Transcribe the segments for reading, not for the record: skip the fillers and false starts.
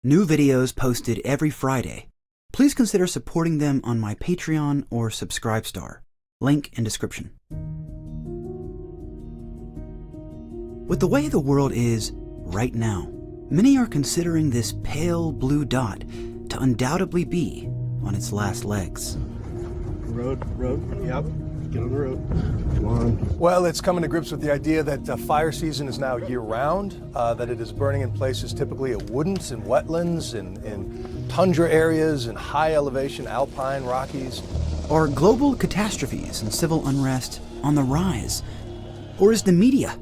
New videos posted every Friday. Please consider supporting them on my Patreon or Subscribestar. Link in description. With the way the world is right now, many are considering this pale blue dot to undoubtedly be on its last legs. Road, yep. Get on the road. Come on. Well, it's coming to grips with the idea that fire season is now year-round, that it is burning in places typically it wouldn't, in wetlands, in tundra areas, in high elevation alpine Rockies. Are global catastrophes and civil unrest on the rise? Or is the media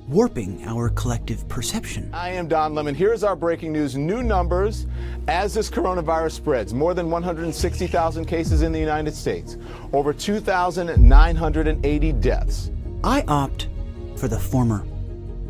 warping our collective perception? I am Don Lemon. Here's our breaking news. New numbers as this coronavirus spreads. More than 160,000 cases in the United States. Over 2,980 deaths. I opt for the former.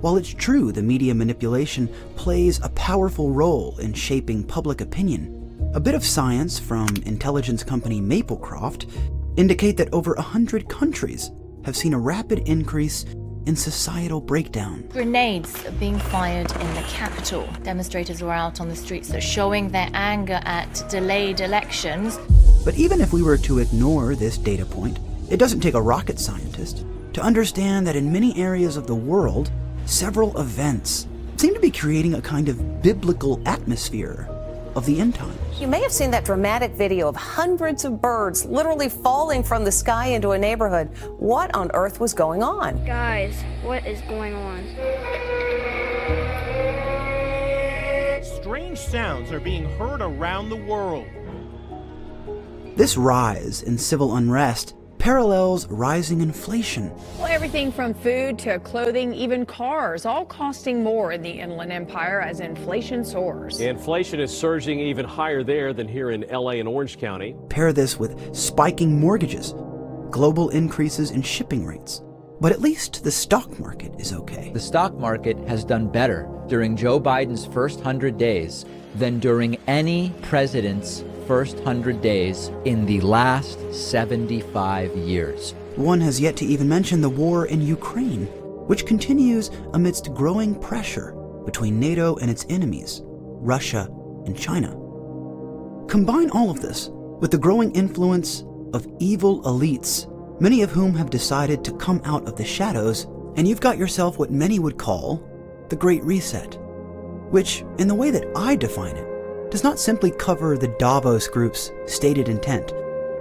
While it's true the media manipulation plays a powerful role in shaping public opinion, a bit of science from intelligence company Maplecroft indicate that over 100 countries have seen a rapid increase in societal breakdown. Grenades are being fired in the capital. Demonstrators were out on the streets showing their anger at delayed elections. But even if we were to ignore this data point, it doesn't take a rocket scientist to understand that in many areas of the world, several events seem to be creating a kind of biblical atmosphere of the end times. You may have seen that dramatic video of hundreds of birds literally falling from the sky into a neighborhood. What on earth was going on? Guys, what is going on? Strange sounds are being heard around the world. This rise in civil unrest parallels rising inflation. Well, everything from food to clothing, even cars, all costing more in the Inland Empire as inflation soars. Inflation is surging even higher there than here in LA and Orange County. Pair this with spiking mortgages, global increases in shipping rates. But at least the stock market is okay. The stock market has done better during Joe Biden's first 100 days than during any president's first 100 days in the last 75 years. One has yet to even mention the war in Ukraine, which continues amidst growing pressure between NATO and its enemies, Russia and China. Combine all of this with the growing influence of evil elites, many of whom have decided to come out of the shadows, and you've got yourself what many would call the Great Reset, which, in the way that I define it, does not simply cover the Davos Group's stated intent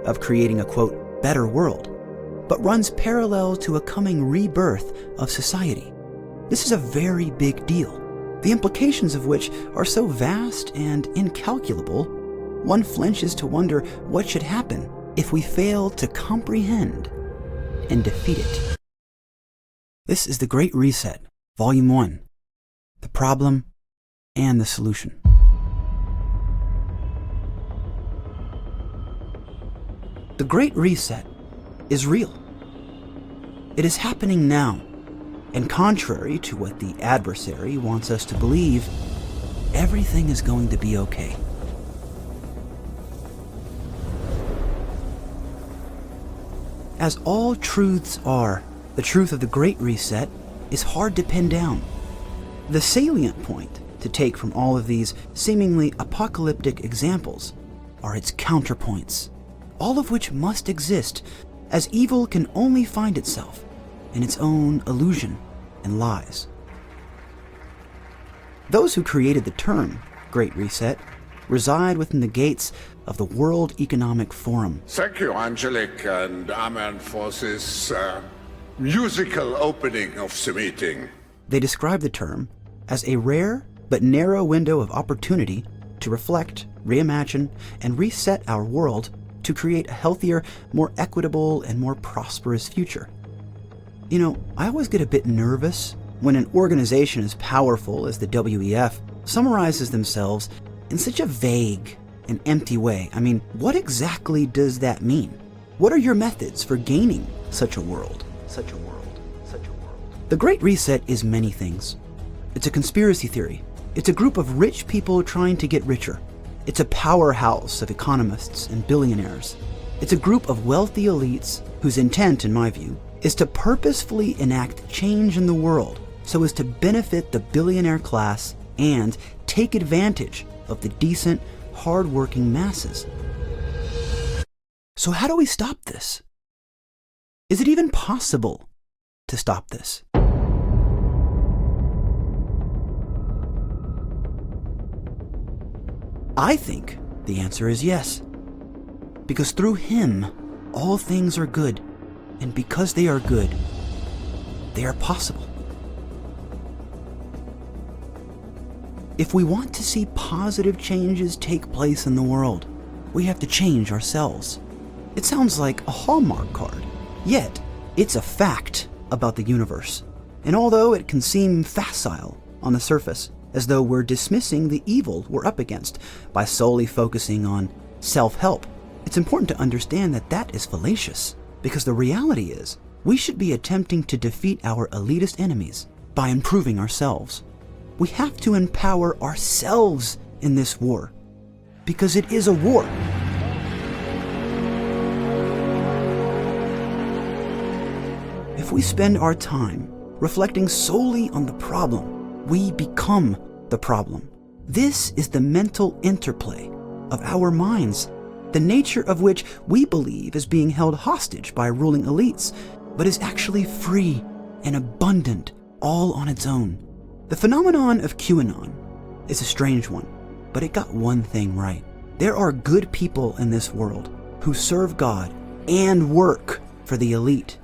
of creating a, quote, better world, but runs parallel to a coming rebirth of society. This is a very big deal, the implications of which are so vast and incalculable, one flinches to wonder what should happen if we fail to comprehend and defeat it. This is The Great Reset, Volume 1, The Problem and the Solution. The Great Reset is real. It is happening now, and contrary to what the adversary wants us to believe, everything is going to be okay. As all truths are, the truth of the Great Reset is hard to pin down. The salient point to take from all of these seemingly apocalyptic examples are its counterpoints, all of which must exist, as evil can only find itself in its own illusion and lies. Those who created the term Great Reset reside within the gates of the World Economic Forum. Thank you, Angelic and Amen, for this musical opening of the meeting. They describe the term as a rare but narrow window of opportunity to reflect, reimagine, and reset our world to create a healthier, more equitable, and more prosperous future. You know, I always get a bit nervous when an organization as powerful as the WEF summarizes themselves in such a vague and empty way. I mean, what exactly does that mean? What are your methods for gaining such a world? Such a world. Such a world. The Great Reset is many things. It's a conspiracy theory. It's a group of rich people trying to get richer. It's a powerhouse of economists and billionaires. It's a group of wealthy elites whose intent, in my view, is to purposefully enact change in the world so as to benefit the billionaire class and take advantage of the decent, hard-working masses. So how do we stop this? Is it even possible to stop this? I think the answer is yes. Because through him, all things are good. And because they are good, they are possible. If we want to see positive changes take place in the world, we have to change ourselves. It sounds like a Hallmark card, yet it's a fact about the universe. And although it can seem facile on the surface, as though we're dismissing the evil we're up against by solely focusing on self-help, it's important to understand that that is fallacious, because the reality is we should be attempting to defeat our elitist enemies by improving ourselves. We have to empower ourselves in this war, because it is a war. If we spend our time reflecting solely on the problem, we become the problem. This is the mental interplay of our minds, the nature of which we believe is being held hostage by ruling elites, but is actually free and abundant all on its own. The phenomenon of QAnon is a strange one, but it got one thing right. There are good people in this world who serve God and work for the elite.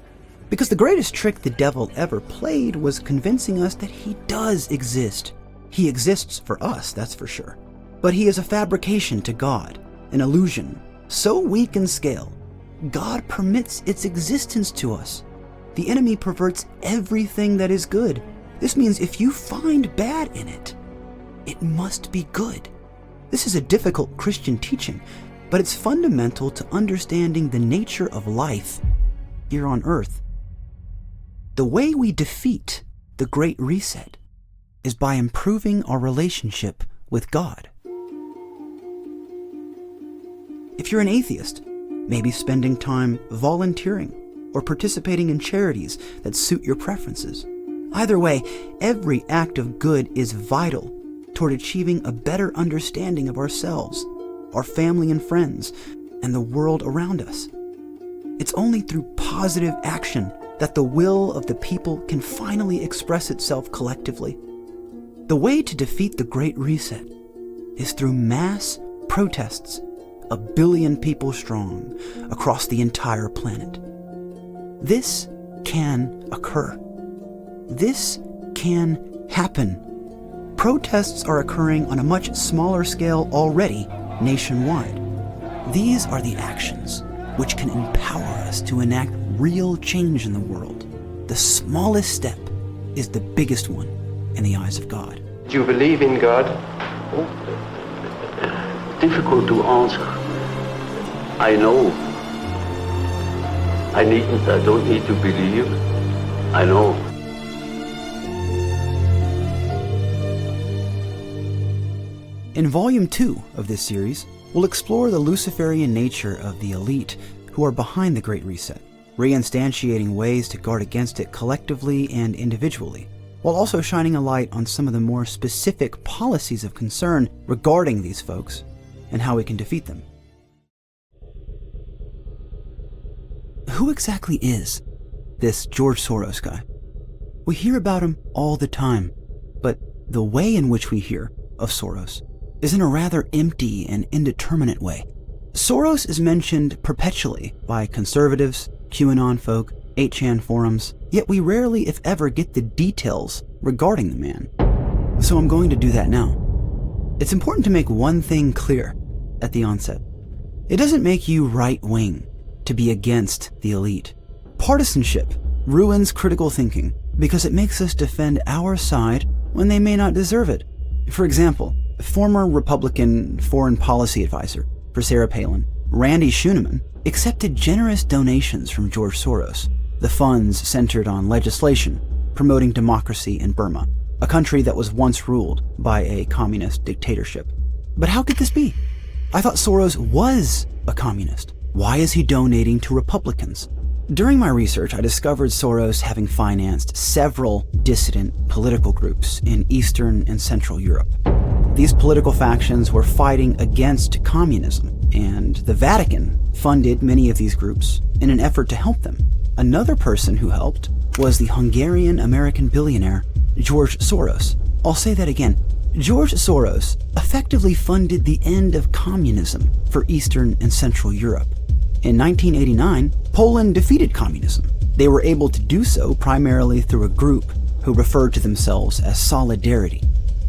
Because the greatest trick the devil ever played was convincing us that he does exist. He exists for us, that's for sure. But he is a fabrication to God, an illusion so weak in scale, God permits its existence to us. The enemy perverts everything that is good. This means if you find bad in it, it must be good. This is a difficult Christian teaching, but it's fundamental to understanding the nature of life here on earth. The way we defeat the Great Reset is by improving our relationship with God. If you're an atheist, maybe spending time volunteering or participating in charities that suit your preferences. Either way, every act of good is vital toward achieving a better understanding of ourselves, our family and friends, and the world around us. It's only through positive action that the will of the people can finally express itself collectively. The way to defeat the Great Reset is through mass protests, 1 billion people strong, across the entire planet. This can occur. This can happen. Protests are occurring on a much smaller scale already nationwide. These are the actions which can empower us to enact real change in the world. The smallest step is the biggest one in the eyes of God. Do you believe in God? Difficult to answer. I know. I don't need to believe. I know. In Volume 2 of this series, we'll explore the Luciferian nature of the elite who are behind the Great Reset, reinstantiating ways to guard against it collectively and individually, while also shining a light on some of the more specific policies of concern regarding these folks and how we can defeat them. Who exactly is this George Soros guy? We hear about him all the time, but the way in which we hear of Soros is in a rather empty and indeterminate way. Soros is mentioned perpetually by conservatives, QAnon folk, 8chan forums, yet we rarely, if ever, get the details regarding the man. So I'm going to do that now. It's important to make one thing clear at the onset. It doesn't make you right-wing to be against the elite. Partisanship ruins critical thinking because it makes us defend our side when they may not deserve it. For example, former Republican foreign policy advisor for Sarah Palin, Randy Schooneman, accepted generous donations from George Soros. The funds centered on legislation promoting democracy in Burma, a country that was once ruled by a communist dictatorship. But how could this be? I thought Soros was a communist. Why is he donating to Republicans? During my research, I discovered Soros having financed several dissident political groups in Eastern and Central Europe. These political factions were fighting against communism, and the Vatican funded many of these groups in an effort to help them. Another person who helped was the Hungarian-American billionaire George Soros. I'll say that again. George Soros effectively funded the end of communism for Eastern and Central Europe. In 1989, Poland defeated communism. They were able to do so primarily through a group who referred to themselves as Solidarity.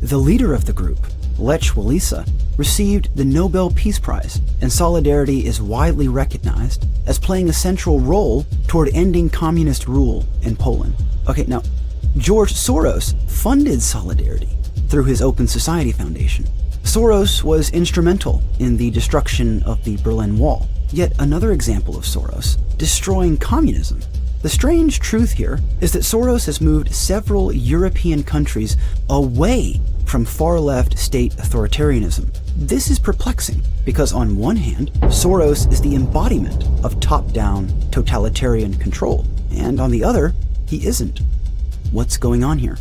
The leader of the group, Lech Walesa, received the Nobel Peace Prize, and Solidarity is widely recognized as playing a central role toward ending communist rule in Poland. Okay, now, George Soros funded Solidarity through his Open Society Foundation. Soros was instrumental in the destruction of the Berlin Wall. Yet another example of Soros destroying communism. The strange truth here is that Soros has moved several European countries away from far-left state authoritarianism. This is perplexing because on one hand, Soros is the embodiment of top-down totalitarian control, and on the other, he isn't. What's going on here?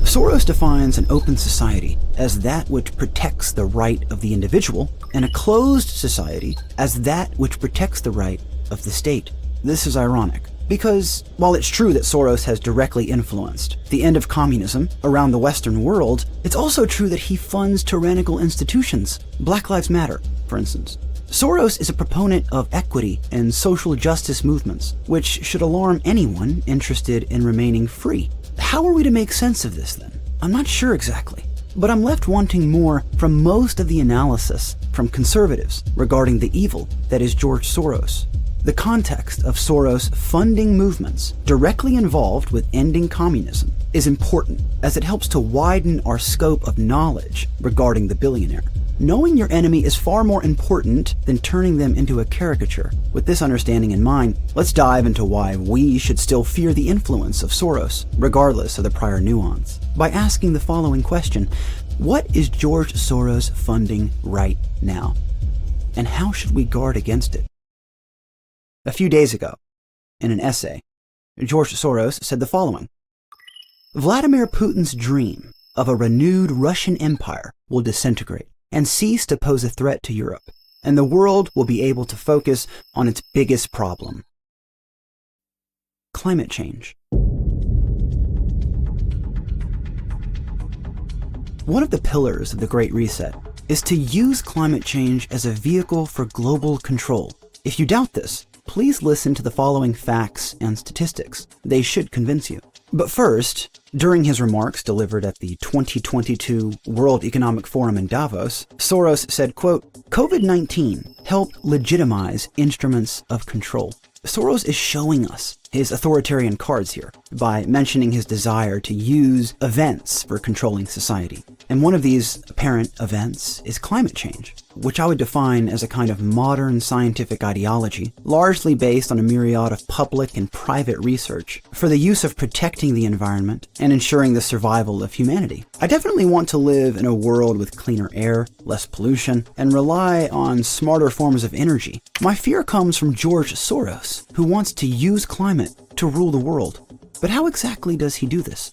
Soros defines an open society as that which protects the right of the individual, and a closed society as that which protects the right of the state. This is ironic, because while it's true that Soros has directly influenced the end of communism around the Western world, it's also true that he funds tyrannical institutions, Black Lives Matter, for instance. Soros is a proponent of equity and social justice movements, which should alarm anyone interested in remaining free. How are we to make sense of this then? I'm not sure exactly, but I'm left wanting more from most of the analysis from conservatives regarding the evil that is George Soros. The context of Soros funding movements directly involved with ending communism is important, as it helps to widen our scope of knowledge regarding the billionaire. Knowing your enemy is far more important than turning them into a caricature. With this understanding in mind, let's dive into why we should still fear the influence of Soros, regardless of the prior nuance, by asking the following question: what is George Soros funding right now? And how should we guard against it? A few days ago, in an essay, George Soros said the following: Vladimir Putin's dream of a renewed Russian empire will disintegrate and cease to pose a threat to Europe, and the world will be able to focus on its biggest problem: climate change. One of the pillars of the Great Reset is to use climate change as a vehicle for global control. If you doubt this, please listen to the following facts and statistics. They should convince you. But first, during his remarks delivered at the 2022 World Economic Forum in Davos, Soros said, quote, "COVID-19 helped legitimize instruments of control." Soros is showing us his authoritarian cards here by mentioning his desire to use events for controlling society. And one of these apparent events is climate change, which I would define as a kind of modern scientific ideology, largely based on a myriad of public and private research for the use of protecting the environment and ensuring the survival of humanity. I definitely want to live in a world with cleaner air, less pollution, and rely on smarter forms of energy. My fear comes from George Soros, who wants to use climate to rule the world. But how exactly does he do this?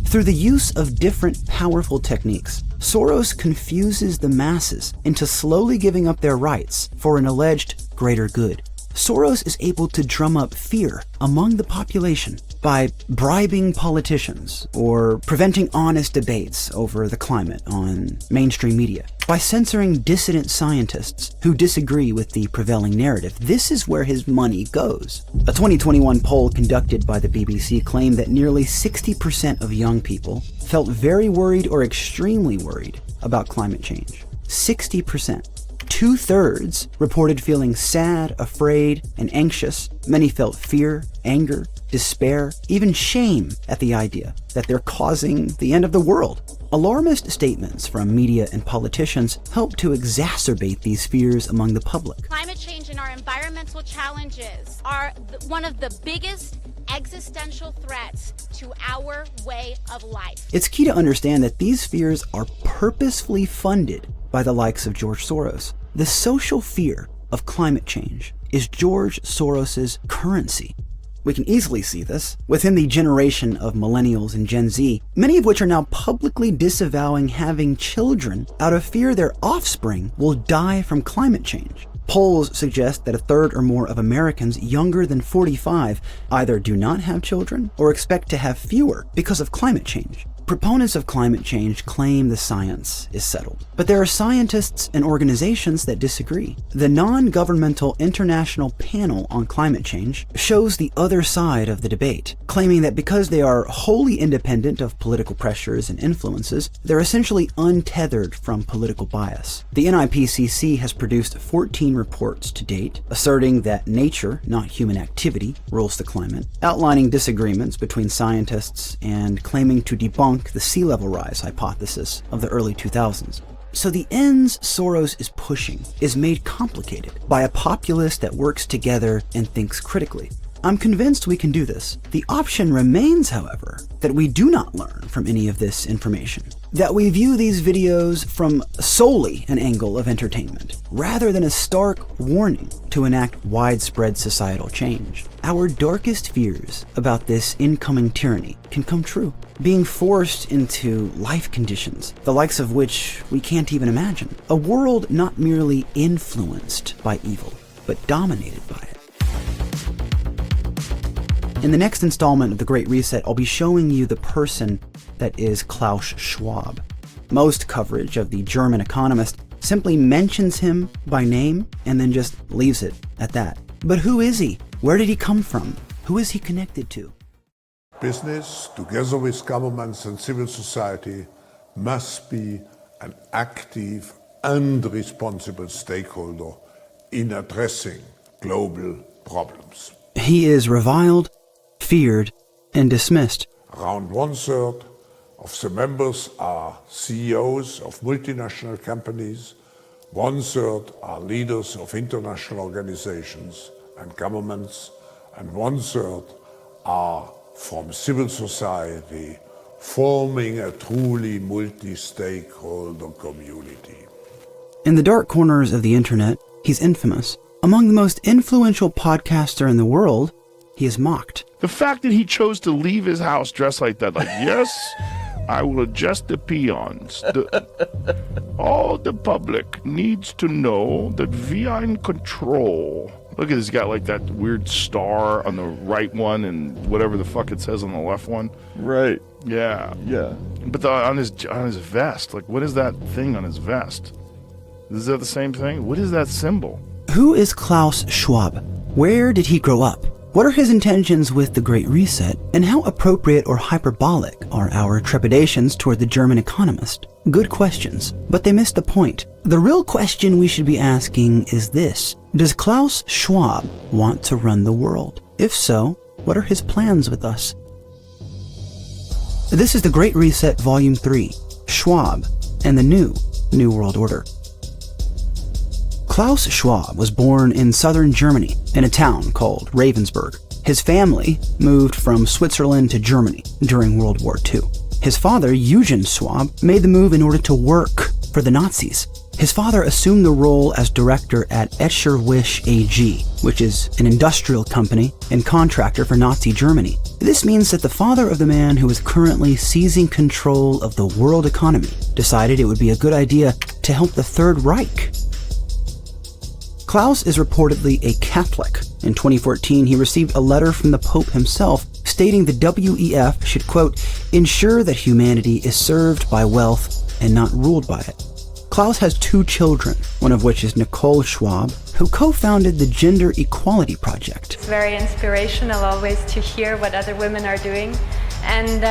Through the use of different powerful techniques, Soros confuses the masses into slowly giving up their rights for an alleged greater good. Soros is able to drum up fear among the population by bribing politicians or preventing honest debates over the climate on mainstream media, by censoring dissident scientists who disagree with the prevailing narrative. This is where his money goes. A 2021 poll conducted by the BBC claimed that nearly 60% of young people felt very worried or extremely worried about climate change. 60%. 2/3 reported feeling sad, afraid, and anxious. Many felt fear, anger, despair, even shame at the idea that they're causing the end of the world. Alarmist statements from media and politicians help to exacerbate these fears among the public. Climate change and our environmental challenges are one of the biggest existential threats to our way of life. It's key to understand that these fears are purposefully funded by the likes of George Soros. The social fear of climate change is George Soros's currency. We can easily see this within the generation of millennials and Gen Z, many of which are now publicly disavowing having children out of fear their offspring will die from climate change. Polls suggest that a third or more of Americans younger than 45 either do not have children or expect to have fewer because of climate change. Proponents of climate change claim the science is settled, but there are scientists and organizations that disagree. The non-governmental International Panel on Climate Change shows the other side of the debate, claiming that because they are wholly independent of political pressures and influences, they're essentially untethered from political bias. The NIPCC has produced 14 reports to date, asserting that nature, not human activity, rules the climate, outlining disagreements between scientists and claiming to debunk the sea level rise hypothesis of the early 2000s. So the ends SOROS is pushing is made complicated by a populace that works together and thinks critically. I'm convinced we can do this. The option remains, however, that we do not learn from any of this information, that we view these videos from solely an angle of entertainment, rather than a stark warning to enact widespread societal change. Our darkest fears about this incoming tyranny can come true, being forced into life conditions, the likes of which we can't even imagine. A world not merely influenced by evil, but dominated by it. In the next installment of The Great Reset, I'll be showing you the person that is Klaus Schwab. Most coverage of the German economist simply mentions him by name and then just leaves it at that. But who is he? Where did he come from? Who is he connected to? Business, together with governments and civil society, must be an active and responsible stakeholder in addressing global problems. He is reviled, feared, and dismissed. Around 1/3 of the members are CEOs of multinational companies, 1/3 are leaders of international organizations and governments, and 1/3 are from civil society, forming a truly multi-stakeholder community. In the dark corners of the internet, he's infamous. Among the most influential podcaster in the world, he is mocked. The fact that he chose to leave his house dressed like that, like, yes, I will adjust the peons. All the public needs to know that we are in control. Look at this, he's got like that weird star on the right one and whatever the fuck it says on the left one. Right. Yeah. Yeah. But on his vest, like, what is that thing on his vest? Is that the same thing? What is that symbol? Who is Klaus Schwab? Where did he grow up? What are his intentions with the Great Reset? And how appropriate or hyperbolic are our trepidations toward the German economist? Good questions, but they missed the point. The real question we should be asking is this: does Klaus Schwab want to run the world? If so, what are his plans with us? This is The Great Reset Volume 3, Schwab and the New World Order. Klaus Schwab was born in southern Germany in a town called Ravensburg. His family moved from Switzerland to Germany during World War II. His father, Eugen Schwab, made the move in order to work for the Nazis. His father assumed the role as director at Escherwisch AG, which is an industrial company and contractor for Nazi Germany. This means that the father of the man who is currently seizing control of the world economy decided it would be a good idea to help the Third Reich. Klaus is reportedly a Catholic. In 2014, he received a letter from the Pope himself stating the WEF should, quote, ensure that humanity is served by wealth and not ruled by it. Klaus has 2 children, one of which is Nicole Schwab, who co-founded the Gender Equality Project. It's very inspirational always to hear what other women are doing. And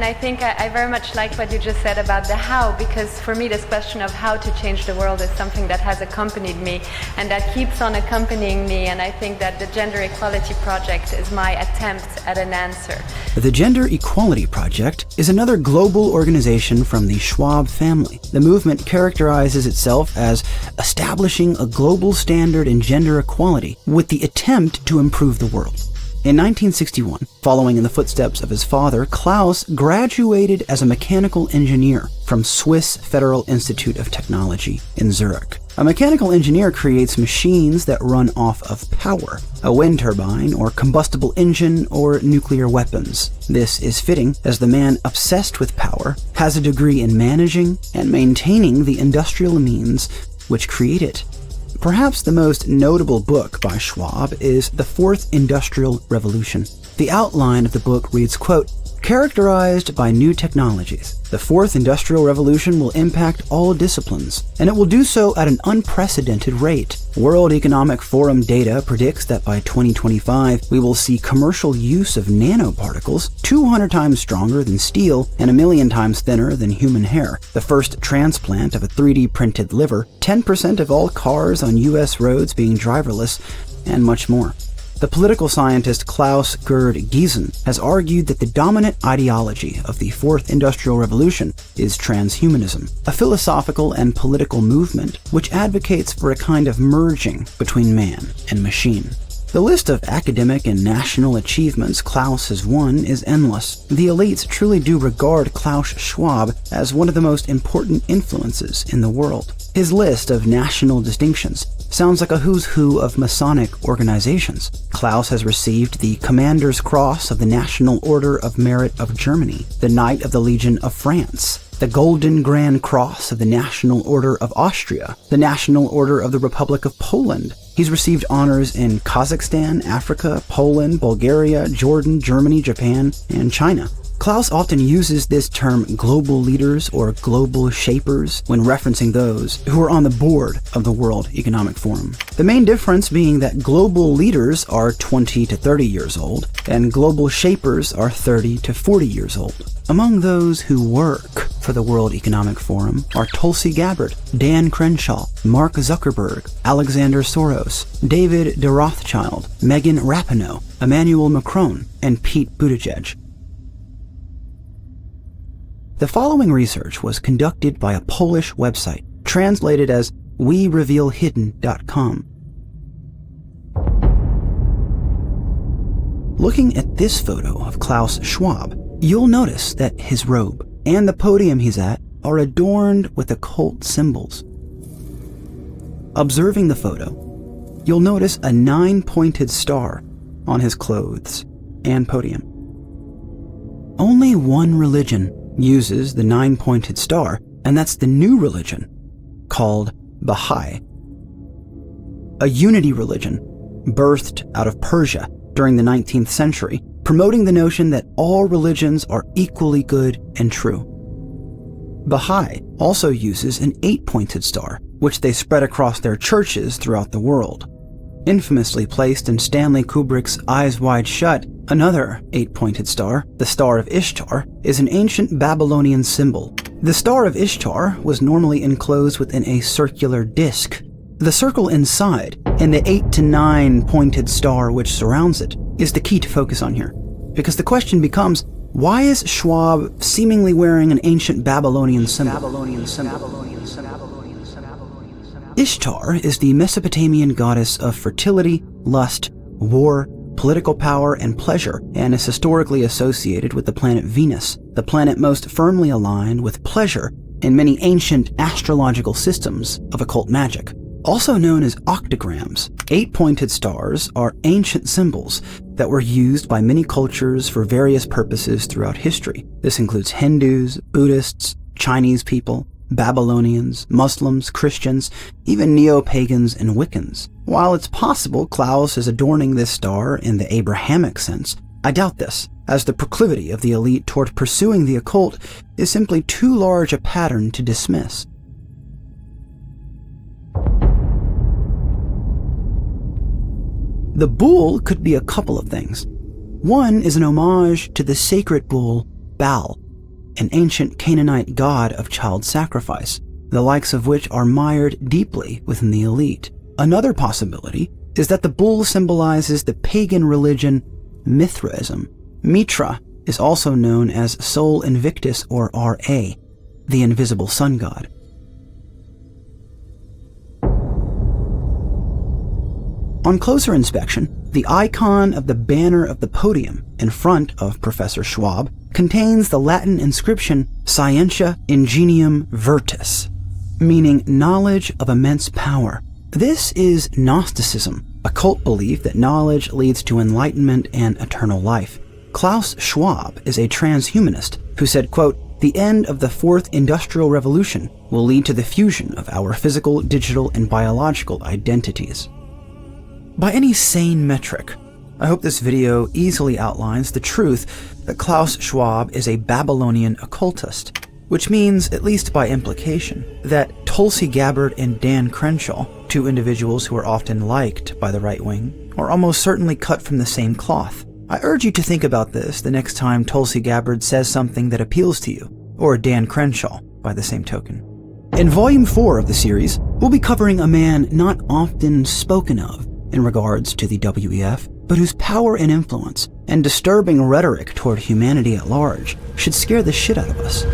I think I very much liked what you just said about the how, because for me this question of how to change the world is something that has accompanied me and that keeps on accompanying me, and I think that the Gender Equality Project is my attempt at an answer. The Gender Equality Project is another global organization from the Schwab family. The movement characterizes itself as establishing a global standard in gender equality with the attempt to improve the world. In 1961, following in the footsteps of his father, Klaus graduated as a mechanical engineer from Swiss Federal Institute of Technology in Zurich. A mechanical engineer creates machines that run off of power, a wind turbine or combustible engine or nuclear weapons. This is fitting, as the man obsessed with power has a degree in managing and maintaining the industrial means which create it. Perhaps the most notable book by Schwab is The Fourth Industrial Revolution. The outline of the book reads, quote, "Characterized by new technologies, the Fourth Industrial Revolution will impact all disciplines, and it will do so at an unprecedented rate. World Economic Forum data predicts that by 2025, we will see commercial use of nanoparticles 200 times stronger than steel and 1,000,000 times thinner than human hair, the first transplant of a 3D printed liver, 10% of all cars on US roads being driverless, and much more." The political scientist Klaus Gerd Giesen has argued that the dominant ideology of the Fourth Industrial Revolution is transhumanism, a philosophical and political movement which advocates for a kind of merging between man and machine. The list of academic and national achievements Klaus has won is endless. The elites truly do regard Klaus Schwab as one of the most important influences in the world. His list of national distinctions sounds like a who's who of Masonic organizations. Klaus has received the Commander's Cross of the National Order of Merit of Germany, the Knight of the Legion of France, the Golden Grand Cross of the National Order of Austria, the National Order of the Republic of Poland. He's received honors in Kazakhstan, Africa, Poland, Bulgaria, Jordan, Germany, Japan, and China. Klaus often uses this term global leaders or global shapers when referencing those who are on the board of the World Economic Forum. The main difference being that global leaders are 20 to 30 years old, and global shapers are 30 to 40 years old. Among those who work for the World Economic Forum are Tulsi Gabbard, Dan Crenshaw, Mark Zuckerberg, Alexander Soros, David de Rothschild, Megan Rapinoe, Emmanuel Macron, and Pete Buttigieg. The following research was conducted by a Polish website, translated as werevealhidden.com. Looking at this photo of Klaus Schwab, you'll notice that his robe and the podium he's at are adorned with occult symbols. Observing the photo, you'll notice a 9-pointed star on his clothes and podium. Only one religion uses the 9-pointed star, and that's the new religion called Baha'i, a unity religion birthed out of Persia during the 19th century, promoting the notion that all religions are equally good and true. Baha'i also uses an 8-pointed star, which they spread across their churches throughout the world. Infamously placed in Stanley Kubrick's Eyes Wide Shut, another 8-pointed star, the Star of Ishtar, is an ancient Babylonian symbol. The Star of Ishtar was normally enclosed within a circular disc. The circle inside, and the 8 to 9-pointed star which surrounds it, is the key to focus on here. Because the question becomes, why is Schwab seemingly wearing an ancient Babylonian symbol? Ishtar is the Mesopotamian goddess of fertility, lust, war, political power, and pleasure, and is historically associated with the planet Venus, the planet most firmly aligned with pleasure in many ancient astrological systems of occult magic. Also known as octograms, 8-pointed stars are ancient symbols that were used by many cultures for various purposes throughout history. This includes Hindus, Buddhists, Chinese people, Babylonians, Muslims, Christians, even neo-pagans and Wiccans. While it's possible Klaus is adorning this star in the Abrahamic sense, I doubt this, as the proclivity of the elite toward pursuing the occult is simply too large a pattern to dismiss. The bull could be a couple of things. One is an homage to the sacred bull Baal, an ancient Canaanite god of child sacrifice, the likes of which are mired deeply within the elite. Another possibility is that the bull symbolizes the pagan religion Mithraism. Mitra is also known as Sol Invictus or Ra, the invisible sun god. On closer inspection, the icon of the banner of the podium in front of Professor Schwab contains the Latin inscription Scientia Ingenium Virtus. meaning knowledge of immense power. This is Gnosticism, a cult belief that knowledge leads to enlightenment and eternal life. KLAUS SCHWAB is a transhumanist who said, quote, "The end of the fourth industrial revolution will lead to the fusion of our physical, digital, and biological identities." By any sane metric, I hope this video easily outlines the truth that KLAUS SCHWAB is a Babylonian occultist, which means, at least by implication, that Tulsi Gabbard and Dan Crenshaw, two individuals who are often liked by the right wing, are almost certainly cut from the same cloth. I urge you to think about this the next time Tulsi Gabbard says something that appeals to you, or Dan Crenshaw by the same token. In Volume 4 of the series, we'll be covering a man not often spoken of in regards to the WEF, but whose power and influence and disturbing rhetoric toward humanity at large should scare the shit out of us.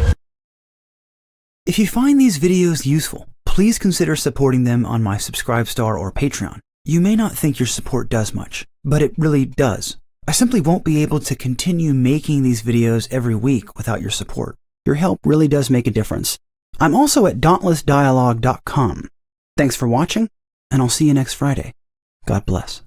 If you find these videos useful, please consider supporting them on my Subscribestar or Patreon. You may not think your support does much, but it really does. I simply won't be able to continue making these videos every week without your support. Your help really does make a difference. I'm also at dauntlessdialogue.com. Thanks for watching, and I'll see you next Friday. God bless.